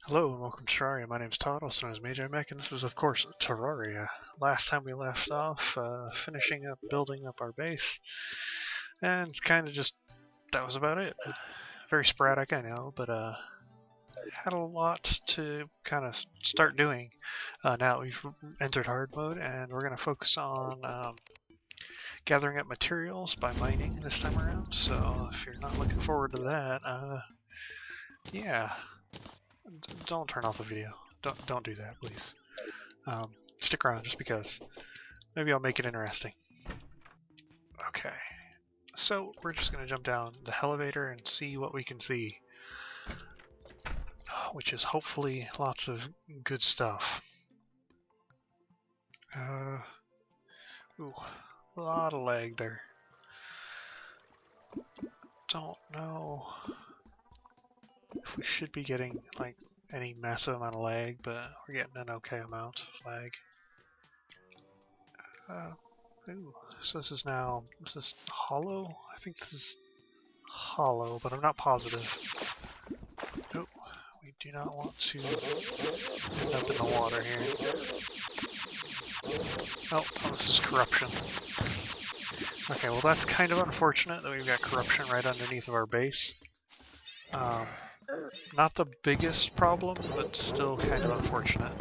Hello and welcome to Terraria. My name's Todd, also known as Magi Mech, and this is, of course, Terraria. Last time we left off, finishing up building up our base, and it's kind of just, that was about it. Very sporadic, I know, but had a lot to kind of start doing now that we've entered hard mode, and we're going to focus on gathering up materials by mining this time around, so if you're not looking forward to that, yeah. Don't turn off the video. Don't do that, please. Stick around just because. Maybe I'll make it interesting. Okay. So we're just gonna jump down the elevator and see what we can see, which is hopefully lots of good stuff. Ooh, a lot of lag there. Don't know if we should be getting like any massive amount of lag, but we're getting an okay amount of lag. Ooh, so this is hollow? I think this is hollow, but I'm not positive. Nope, we do not want to end up in the water here. Oh, this is corruption. Okay, well that's kind of unfortunate that we've got corruption right underneath of our base. Not the biggest problem, but still kind of unfortunate.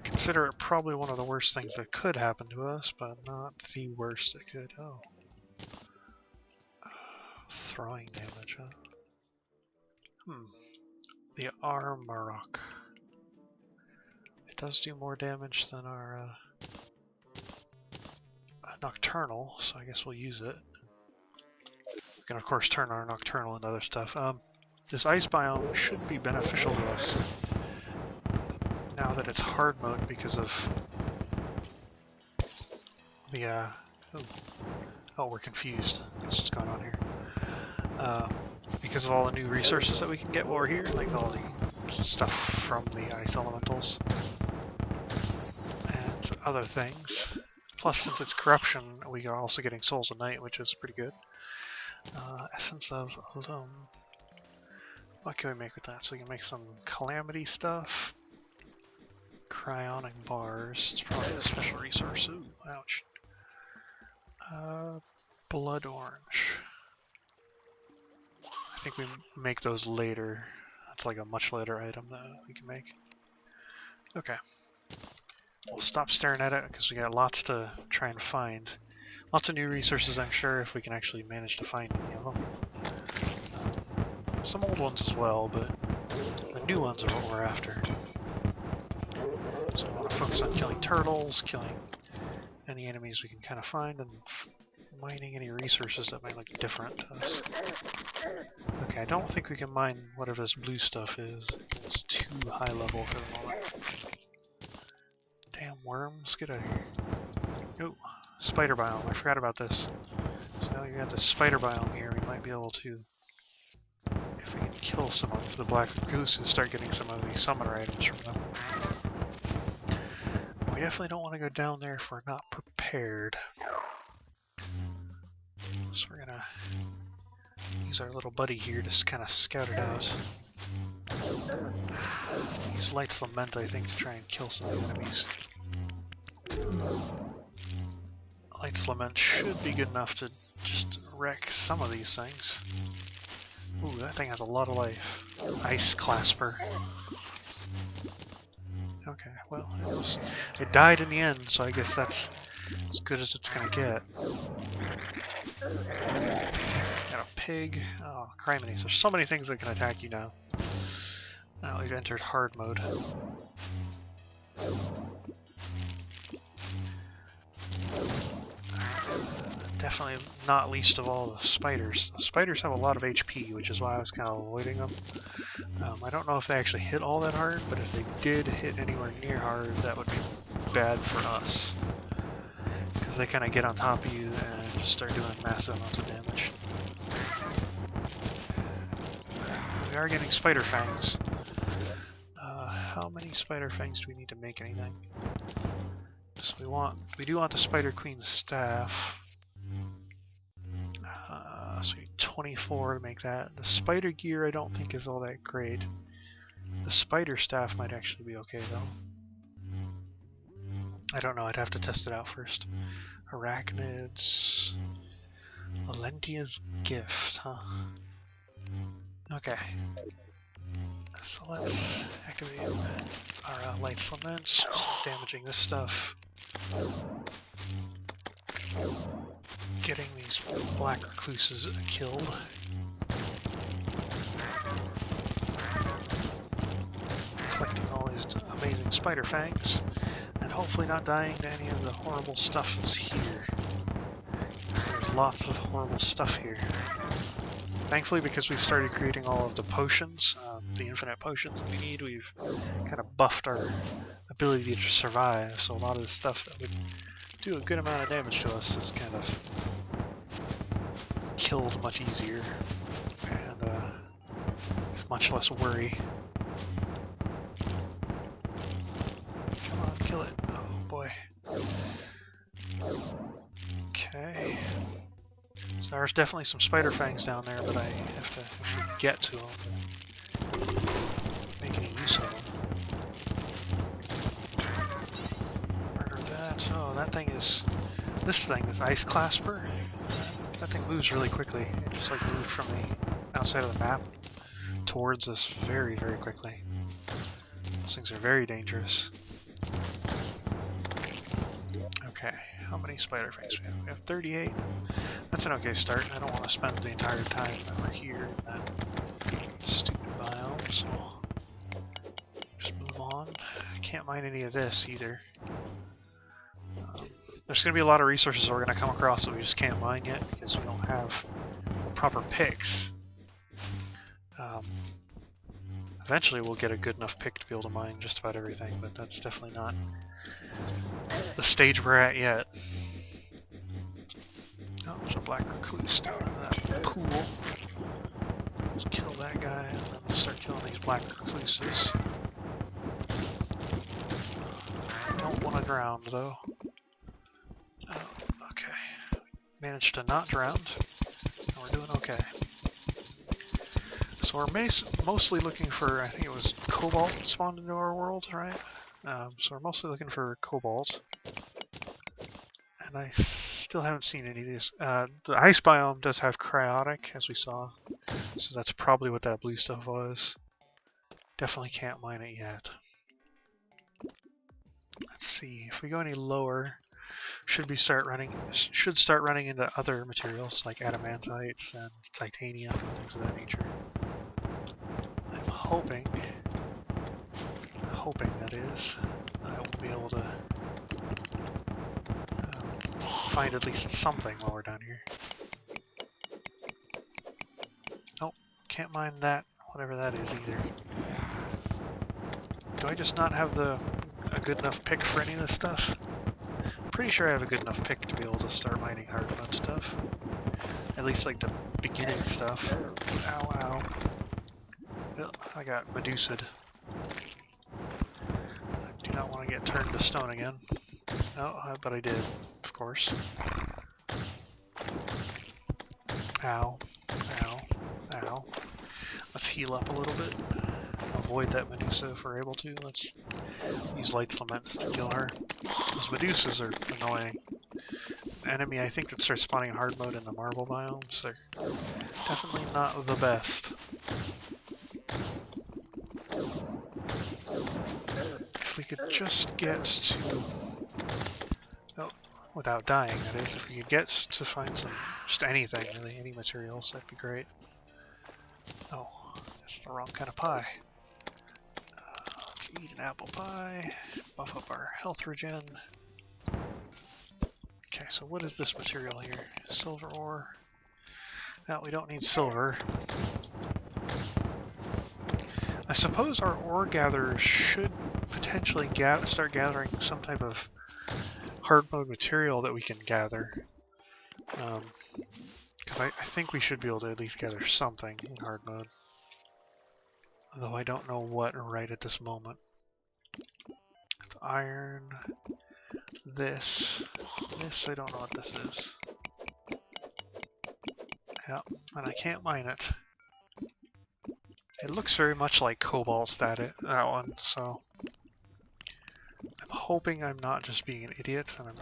Consider it probably one of the worst things that could happen to us, but not the worst it could. Oh. Throwing damage, huh? The Armarok. It does do more damage than our Nocturnal, so I guess we'll use it. We can of course turn our Nocturnal into other stuff. This ice biome should be beneficial to us now that it's hard mode because of the oh, we're confused. That's what's going on here. Because of all the new resources that we can get while we're here, like all the stuff from the ice elementals and other things. Plus, since it's corruption, we are also getting Souls of Night, which is pretty good. Essence of what can we make with that? So we can make some calamity stuff. Cryonic bars. It's probably a special resource. Ooh, ouch. Blood orange. I think we make those later. That's like a much later item that we can make. Okay. We'll stop staring at it because we got lots to try and find. Lots of new resources, I'm sure, if we can actually manage to find any of them. Some old ones as well, but the new ones are what we're after. So we want to focus on killing turtles, killing any enemies we can kind of find, and mining any resources that might look different to us. Okay, I don't think we can mine whatever this blue stuff is. It's too high level for the moment. Damn worms, get out of here. Oh, spider biome, I forgot about this. So now you got the spider biome here, we might be able to, if we can kill some of the black gooses, start getting some of the summoner items from them. We definitely don't want to go down there if we're not prepared. So we're gonna use our little buddy here to kind of scout it out. Use Light's Lament, I think, to try and kill some of the enemies. Light's Lament should be good enough to just wreck some of these things. Ooh, that thing has a lot of life. Ice Clasper. Okay, well, it died in the end, so I guess that's as good as it's gonna get. Got a pig. Oh, Crimenes. There's so many things that can attack you now. Now we've entered hard mode. Definitely not least of all the spiders. The spiders have a lot of HP, which is why I was kind of avoiding them. I don't know if they actually hit all that hard, but if they did hit anywhere near hard, that would be bad for us. Because they kind of get on top of you and just start doing massive amounts of damage. We are getting spider fangs. How many spider fangs do we need to make anything? So we do want the Spider Queen's staff. So we need 24 to make that. The spider gear I don't think is all that great. The spider staff might actually be okay though. I don't know, I'd have to test it out first. Arachnids. Valentia's gift, huh? Okay. So let's activate our lights lament. Start damaging this stuff. Getting these black recluses killed. Collecting all these amazing spider fangs. And hopefully not dying to any of the horrible stuff that's here. There's lots of horrible stuff here. Thankfully, because we've started creating all of the potions, the infinite potions that we need, we've kind of buffed our ability to survive, so a lot of the stuff that would do a good amount of damage to us is kind of killed much easier, and it's much less worry. Come on, kill it. Oh boy. Okay. So there's definitely some spider fangs down there, but I have to actually get to them to make any use of them. Murder that. Oh, that thing is... This thing, this ice clasper, that thing moves really quickly. It just like moved from the outside of the map towards us very, very quickly. Those things are very dangerous. Okay, how many spider fangs do we have? We have 38. That's an okay start. I don't want to spend the entire time over here in that stupid biome, so just move on. I can't mine any of this either. There's going to be a lot of resources we're going to come across that we just can't mine yet because we don't have the proper picks. Eventually we'll get a good enough pick to be able to mine just about everything, but that's definitely not the stage we're at yet. Oh, there's a black recluse down in that pool. Let's kill that guy, and then we'll start killing these black recluses. I don't want to drown, though. Oh, okay. Managed to not drown. And we're doing okay. So we're mostly looking for, I think it was cobalt spawned into our world, right? So we're mostly looking for cobalt. And I still haven't seen any of these. The ice biome does have cryotic, as we saw. So that's probably what that blue stuff was. Definitely can't mine it yet. Let's see, if we go any lower, should start running into other materials like adamantites and titanium and things of that nature. I'm hoping that is, I will be able to find at least something while we're down here. Nope, can't mine that, whatever that is either. Do I just not have a good enough pick for any of this stuff? I'm pretty sure I have a good enough pick to be able to start mining hardwood stuff. At least like the beginning stuff. Ow, ow. Oh, I got Medusa'd. I do not want to get turned to stone again. Oh, but I did, of course. Ow. Ow. Ow. Let's heal up a little bit. Avoid that Medusa if we're able to. Let's use Light's Laments to kill her. Those Medusas are annoying. An enemy, I think, that starts spawning in hard mode in the marble biomes. They're definitely not the best. If we could just get to... Oh, without dying, that is. If we could get to find some... just anything, really. Any materials, that'd be great. Oh, that's the wrong kind of pie. Let's eat an apple pie. Buff up our health regen. Okay, so what is this material here? Silver ore. No, we don't need silver. I suppose our ore gatherers should potentially start gathering some type of hard mode material that we can gather. Because I think we should be able to at least gather something in hard mode. Although I don't know what right at this moment. It's iron. This I don't know what this is. Yeah, and I can't mine it. It looks very much like cobalt, that one, so I'm hoping I'm not just being an idiot and I'm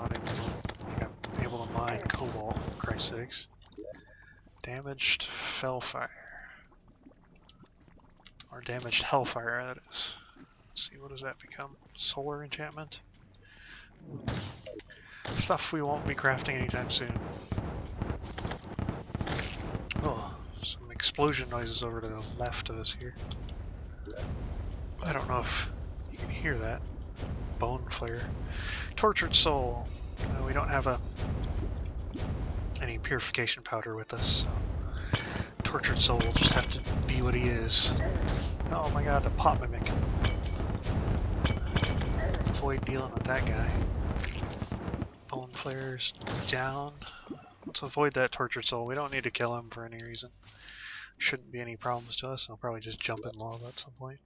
able to mine cobalt, for Christ's sakes. Damaged Fellfire. Or damaged Hellfire, that is. Let's see, what does that become? Solar enchantment? Stuff we won't be crafting anytime soon. Oh, some explosion noises over to the left of us here. I don't know if you can hear that. Bone flare. Tortured soul. No, we don't have any purification powder with us, so tortured soul will just have to be what he is. Oh my god, a pot mimic. Avoid dealing with that guy. Bone flares down. Let's avoid that tortured soul. We don't need to kill him for any reason. Shouldn't be any problems to us. I'll probably just jump in lava at some point.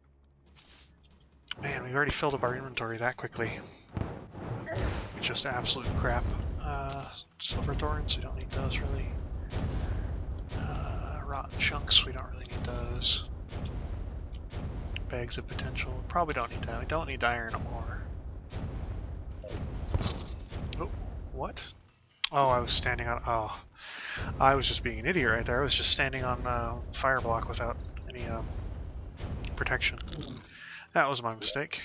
Man, we've already filled up our inventory that quickly. It's just absolute crap. Silver thorns, we don't need those really. Rotten chunks, we don't really need those. Bags of potential, probably don't need that. We don't need iron ore. Oh, what? Oh, I was standing on. Oh, I was just being an idiot right there. I was just standing on fire block without any protection. That was my mistake.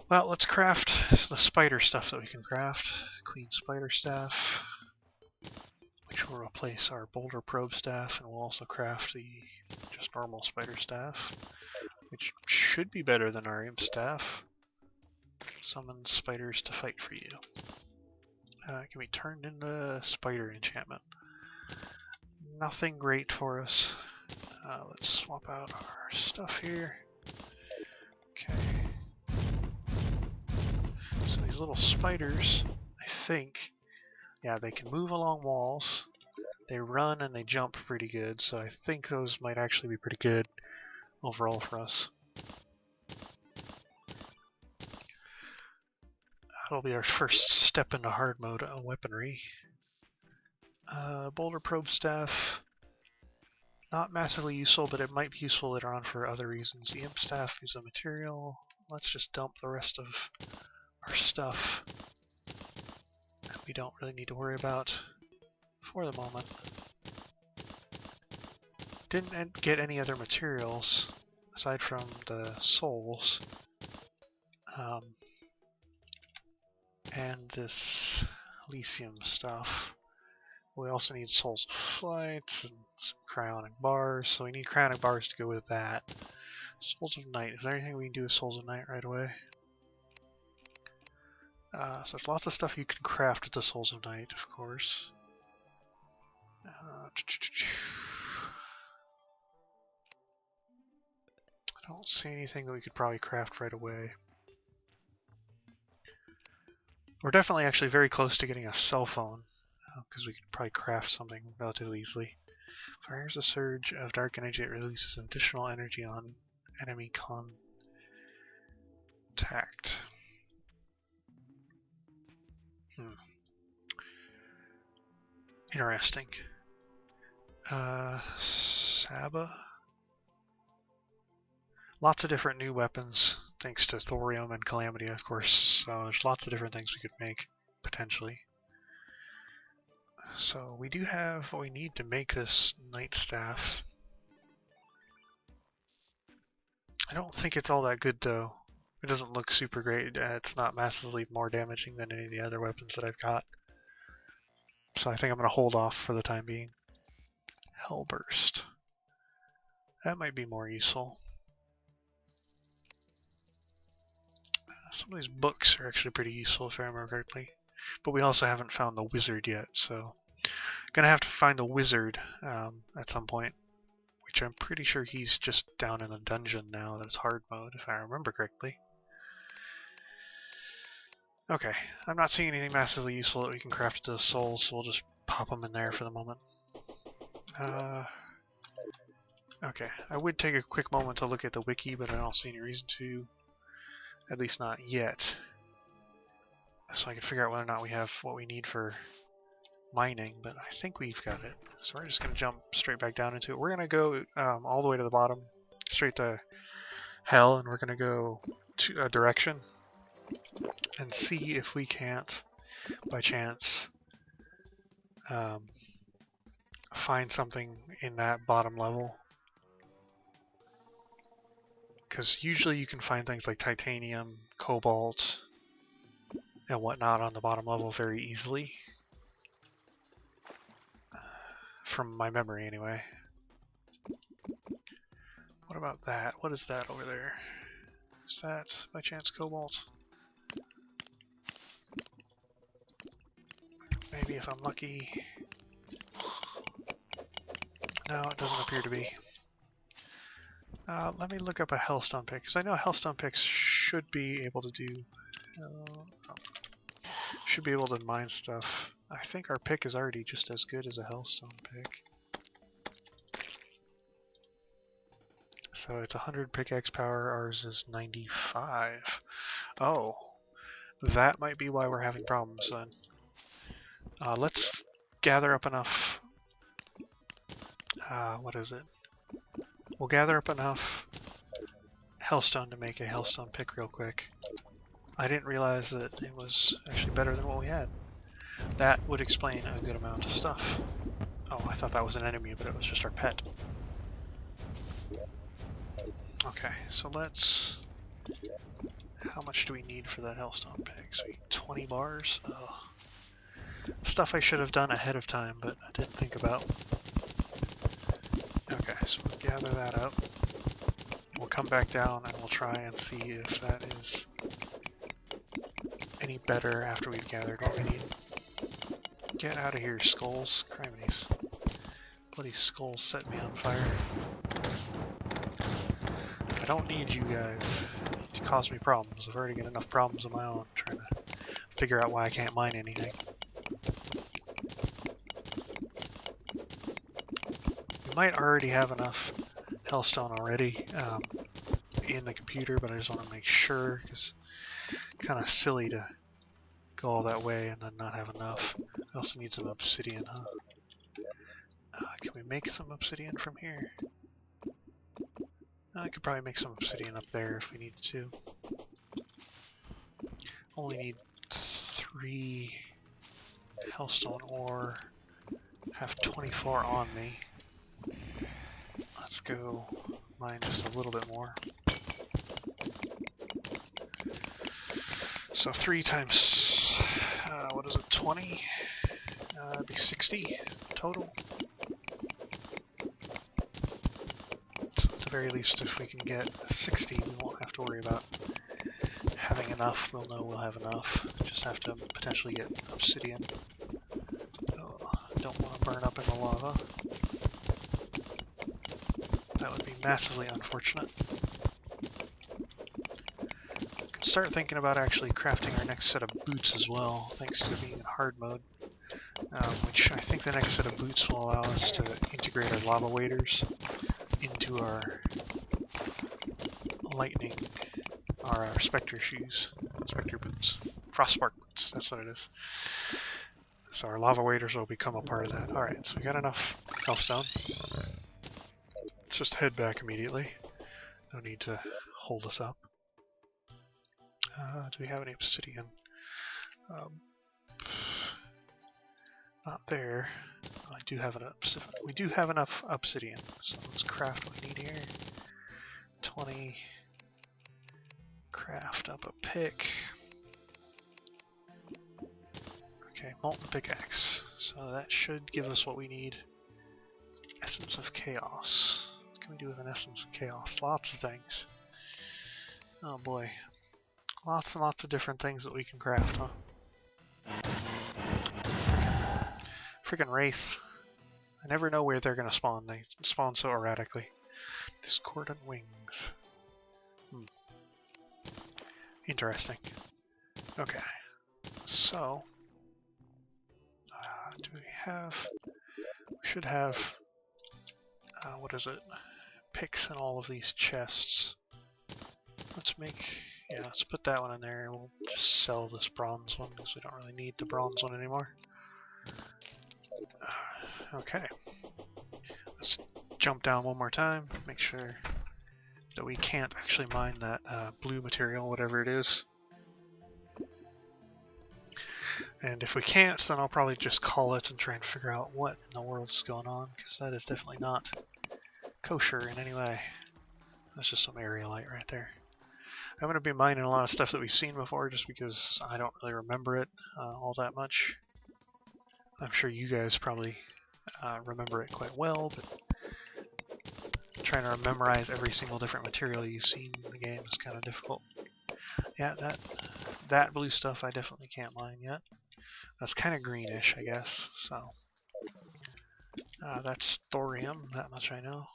Well, let's craft the spider stuff that we can craft. Queen spider staff, which will replace our boulder probe staff, and we'll also craft the just normal spider staff, which should be better than our imp staff. Summon spiders to fight for you. It can be turned into spider enchantment. Nothing great for us. Let's swap out our stuff here. Okay. So these little spiders, I think, yeah, they can move along walls. They run and they jump pretty good, so I think those might actually be pretty good overall for us. That'll be our first step into hard mode weaponry. Boulder probe staff, not massively useful, but it might be useful later on for other reasons. The imp staff is a material. Let's just dump the rest of our stuff that we don't really need to worry about for the moment. Didn't get any other materials aside from the souls. And this Elysium stuff. We also need Souls of Flight and some cryonic bars, so we need cryonic bars to go with that. Souls of Night. Is there anything we can do with Souls of Night right away? So there's lots of stuff you can craft with the Souls of Night, of course. I don't see anything that we could probably craft right away. We're definitely actually very close to getting a cell phone, because we could probably craft something relatively easily. Fires a surge of dark energy that releases additional energy on enemy contact. Interesting. Saba. Lots of different new weapons, thanks to thorium and calamity, of course. So there's lots of different things we could make, potentially. So we do have what we need to make this night staff. I don't think it's all that good, though. It doesn't look super great. It's not massively more damaging than any of the other weapons that I've got. So I think I'm going to hold off for the time being. Hellburst. That might be more useful. Some of these books are actually pretty useful if I remember correctly. But we also haven't found the wizard yet, so gonna have to find the wizard at some point, which I'm pretty sure he's just down in a dungeon now that it's hard mode, if I remember correctly. Okay, I'm not seeing anything massively useful that we can craft to the souls, so we'll just pop them in there for the moment. Okay, I would take a quick moment to look at the wiki, but I don't see any reason to, at least not yet. So I can figure out whether or not we have what we need for mining, but I think we've got it. So we're just going to jump straight back down into it. We're going to go all the way to the bottom, straight to hell, and we're going to go to a direction and see if we can't, by chance, find something in that bottom level. Because usually you can find things like titanium, cobalt, and whatnot on the bottom level very easily. From my memory, anyway. What about that? What is that over there? Is that, by chance, cobalt? Maybe if I'm lucky. No, it doesn't appear to be. Let me look up a hellstone pick, because I know hellstone picks should be able to do... should be able to mine stuff. I think our pick is already just as good as a hellstone pick. So it's 100 pickaxe power, ours is 95. Oh, that might be why we're having problems then. Let's gather up enough... what is it? We'll gather up enough hellstone to make a hellstone pick real quick. I didn't realize that it was actually better than what we had. That would explain a good amount of stuff. Oh, I thought that was an enemy, but it was just our pet. Okay, so let's... How much do we need for that hellstone pick? So 20 bars? Oh. Stuff I should have done ahead of time, but I didn't think about. Okay, so we'll gather that up. We'll come back down and we'll try and see if that is any better after we've gathered what we need. Get out of here, skulls. Criminies. Bloody skulls set me on fire. I don't need you guys to cause me problems. I've already got enough problems of my own trying to figure out why I can't mine anything. We might already have enough hellstone already in the computer, but I just want to make sure, because it's kind of silly to go all that way and then not have enough. I also need some obsidian, huh? Can we make some obsidian from here? I could probably make some obsidian up there if we needed to. Only need 3 hellstone ore. Have 24 on me. Let's go mine just a little bit more. So 3 times, what is it, 20? That'd be 60 total. So at the very least, if we can get 60, we won't have to worry about having enough. We'll know we'll have enough. Just have to potentially get obsidian. Oh, don't want to burn up in the lava. That would be massively unfortunate. Start thinking about actually crafting our next set of boots as well, thanks to being in hard mode, which I think the next set of boots will allow us to integrate our lava waders into our lightning, or our spectre shoes, spectre boots, frostspark boots, that's what it is. So our lava waders will become a part of that. Alright, so we got enough hellstone. Let's just head back immediately. No need to hold us up. Do we have any obsidian? Not there. I do have an obsidian. We do have enough obsidian, so let's craft what we need here. 20. Craft up a pick. Okay, molten pickaxe. So that should give us what we need. Essence of chaos. What can we do with an essence of chaos? Lots of things. Oh boy. Lots and lots of different things that we can craft, huh? Freaking wraiths. I never know where they're gonna spawn. They spawn so erratically. Discordant wings. Interesting. Okay. So, do we have... We should have... what is it? Picks in all of these chests. Let's make... Yeah, let's put that one in there. We'll just sell this bronze one because we don't really need the bronze one anymore. Okay. Let's jump down one more time, make sure that we can't actually mine that blue material, whatever it is. And if we can't, then I'll probably just call it and try and figure out what in the world's going on, because that is definitely not kosher in any way. That's just some aerolite right there. I'm going to be mining a lot of stuff that we've seen before just because I don't really remember it all that much. I'm sure you guys probably remember it quite well, but trying to memorize every single different material you've seen in the game is kind of difficult. Yeah, that blue stuff I definitely can't mine yet. That's kind of greenish, I guess, so. That's thorium, that much I know.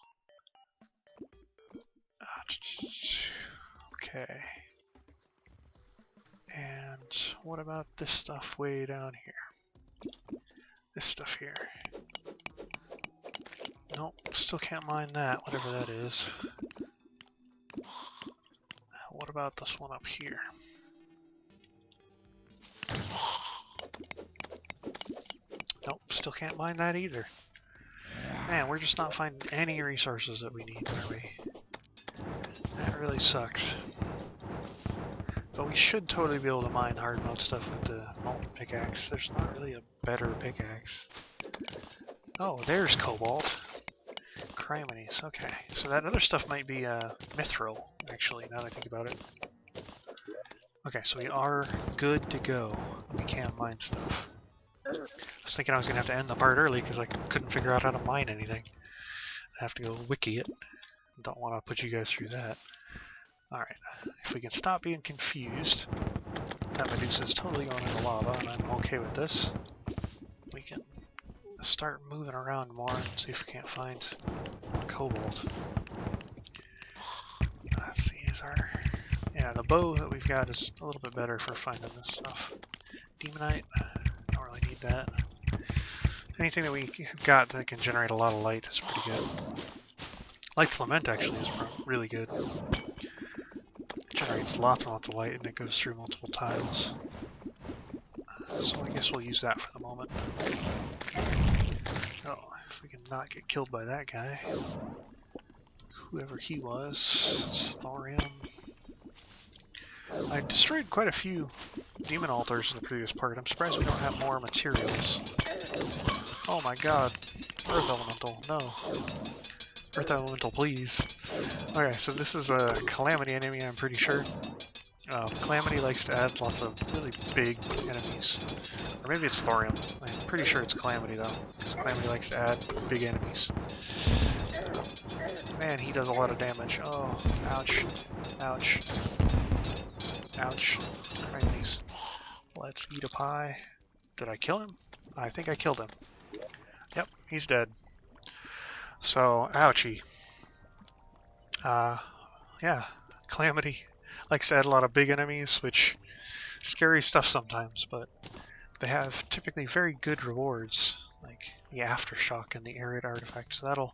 Okay. And what about this stuff way down here? This stuff here. Nope, still can't mine that, whatever that is. What about this one up here? Nope, still can't mine that either. Man, we're just not finding any resources that we need, are we? That really sucks. But we should totally be able to mine hard mode stuff with the molten pickaxe. There's not really a better pickaxe. Oh, there's cobalt. Crimonies, okay. So that other stuff might be mithril, actually, now that I think about it. Okay, so we are good to go. We can mine stuff. I was thinking I was going to have to end the part early because I couldn't figure out how to mine anything. I have to go wiki it. Don't want to put you guys through that. Alright, if we can stop being confused, that Medusa is totally going into lava, and I'm okay with this. We can start moving around more and see if we can't find cobalt. Let's see, yeah, the bow that we've got is a little bit better for finding this stuff. Demonite, don't really need that. Anything that we got that can generate a lot of light is pretty good. Light's Lament actually is really good. It generates lots and lots of light and it goes through multiple tiles. So I guess we'll use that for the moment. Oh, if we can not get killed by that guy. Whoever he was. It's thorium. I destroyed quite a few demon altars in the previous part. I'm surprised we don't have more materials. Oh my god. Earth Elemental, no. Earth Elemental, please. Okay, so this is a Calamity enemy, I'm pretty sure. Calamity likes to add lots of really big enemies. Or maybe it's thorium. I'm pretty sure it's Calamity though, because Calamity likes to add big enemies. Man, he does a lot of damage. Oh, ouch. Ouch. Ouch. Crimonies. Let's eat a pie. Did I kill him? I think I killed him. Yep, he's dead. So, ouchie. Yeah, Calamity likes to add a lot of big enemies, which scary stuff sometimes, but they have typically very good rewards, like the Aftershock and the Arid Artifact. So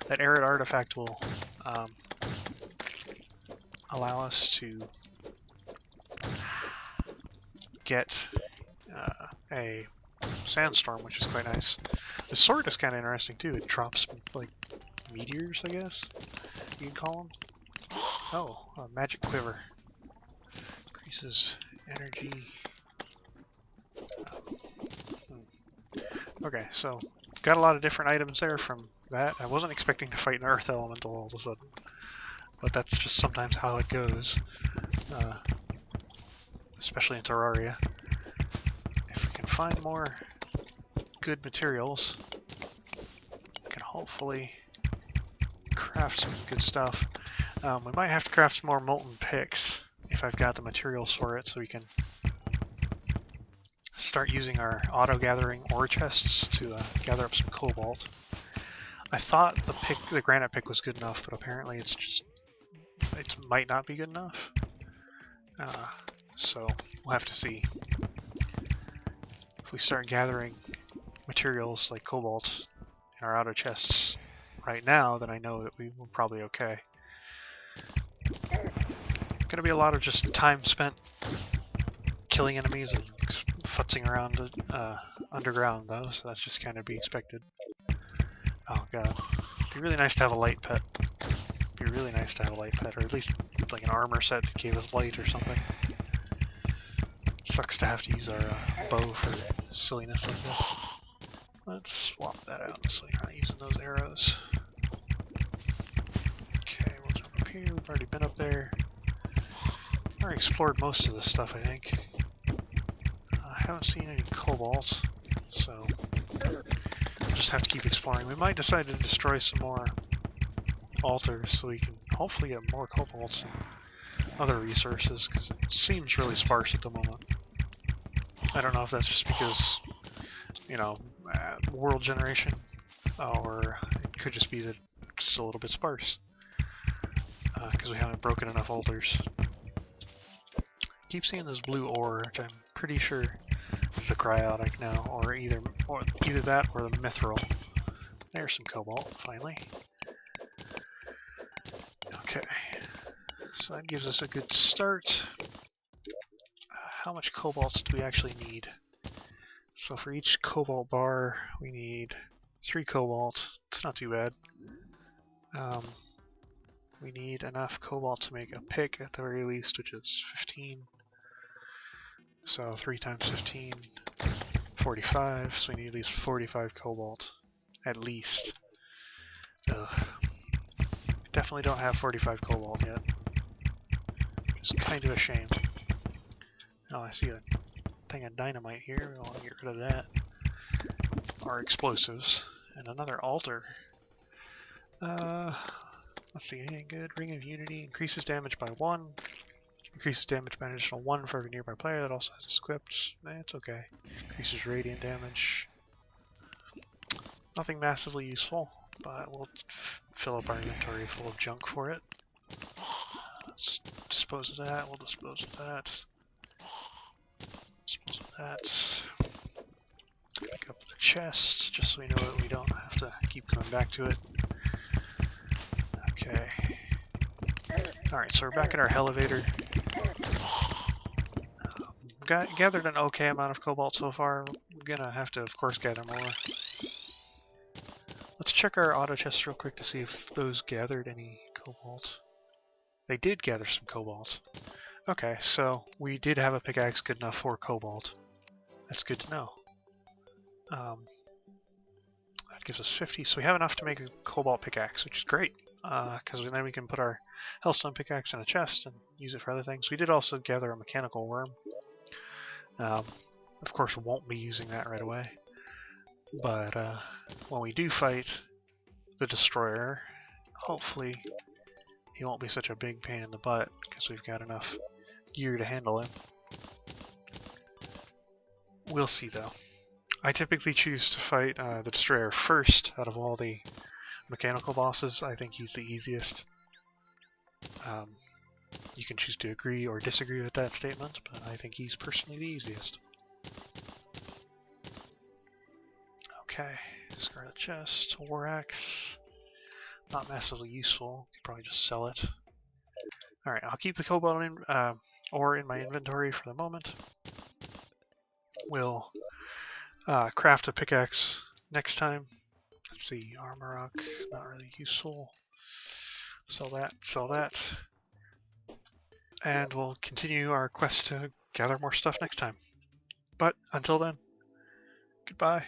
that Arid Artifact will allow us to get a sandstorm, which is quite nice. The sword is kind of interesting too. It drops like meteors, I guess you can call them. Oh, a magic quiver. Increases energy. Okay, so got a lot of different items there from that. I wasn't expecting to fight an Earth Elemental all of a sudden, but that's just sometimes how it goes, especially in Terraria. If we can find more good materials, we can hopefully craft some good stuff. We might have to craft some more molten picks if I've got the materials for it, so we can start using our auto-gathering ore chests to gather up some cobalt. I thought the granite pick was good enough, but apparently it might not be good enough. So we'll have to see. If we start gathering materials like cobalt in our auto chests right now, then I know that we will probably okay. Gonna be a lot of just time spent killing enemies and futzing around underground though, so that's just kind of be expected. Oh god. It'd be really nice to have a light pet. It'd be really nice to have a light pet, or at least like an armor set that gave us light or something. Sucks to have to use our bow for silliness like this. Let's swap that out so you're not using those arrows. Okay, we'll jump up here. We've already been up there. Already explored most of this stuff, I think. I haven't seen any cobalt, so we'll just have to keep exploring. We might decide to destroy some more altars so we can hopefully get more cobalt and other resources, because it seems really sparse at the moment. I don't know if that's just because, you know, world generation, or it could just be that it's still a little bit sparse, because we haven't broken enough altars. Keep seeing this blue ore, which I'm pretty sure is the cryotic now, or either that or the mithril. There's some cobalt, finally. Okay, so that gives us a good start. How much cobalt do we actually need? So for each cobalt bar, we need 3 cobalt. It's not too bad. We need enough cobalt to make a pick at the very least, which is 15. So 3 times 15, 45. So we need at least 45 cobalt, at least. Ugh. Definitely don't have 45 cobalt yet. Just kind of a shame. Oh, I see a thing of dynamite here. I'll get rid of that. Our explosives. And another altar. Let's see, anything good? Ring of Unity increases damage by 1. Increases damage by an additional 1 for every nearby player. That also has equipped. It's okay. Increases radiant damage. Nothing massively useful, but we'll fill up our inventory full of junk for it. Let's dispose of that. We'll dispose of that. Dispose of that. Pick up the chest, just so we know that we don't have to keep coming back to it. Okay. Alright, so we're back at our elevator. Gathered an okay amount of cobalt so far. We're gonna have to, of course, gather more. Let's check our auto chests real quick to see if those gathered any cobalt. They did gather some cobalt. Okay, so we did have a pickaxe good enough for cobalt. That's good to know. That gives us 50, so we have enough to make a cobalt pickaxe, which is great. Because then we can put our hellstone pickaxe in a chest and use it for other things. We did also gather a mechanical worm. Of course, we won't be using that right away. But when we do fight the destroyer, hopefully he won't be such a big pain in the butt, because we've got enough gear to handle him. We'll see, though. I typically choose to fight the destroyer first out of all the mechanical bosses. I think he's the easiest. You can choose to agree or disagree with that statement, but I think he's personally the easiest. Okay, Scarlet Chest, War Axe. Not massively useful. Could probably just sell it. Alright, I'll keep the cobalt ore in my inventory for the moment. We'll craft a pickaxe next time. Let's see, armor rock, not really useful. Sell that, sell that. And we'll continue our quest to gather more stuff next time. But until then, goodbye.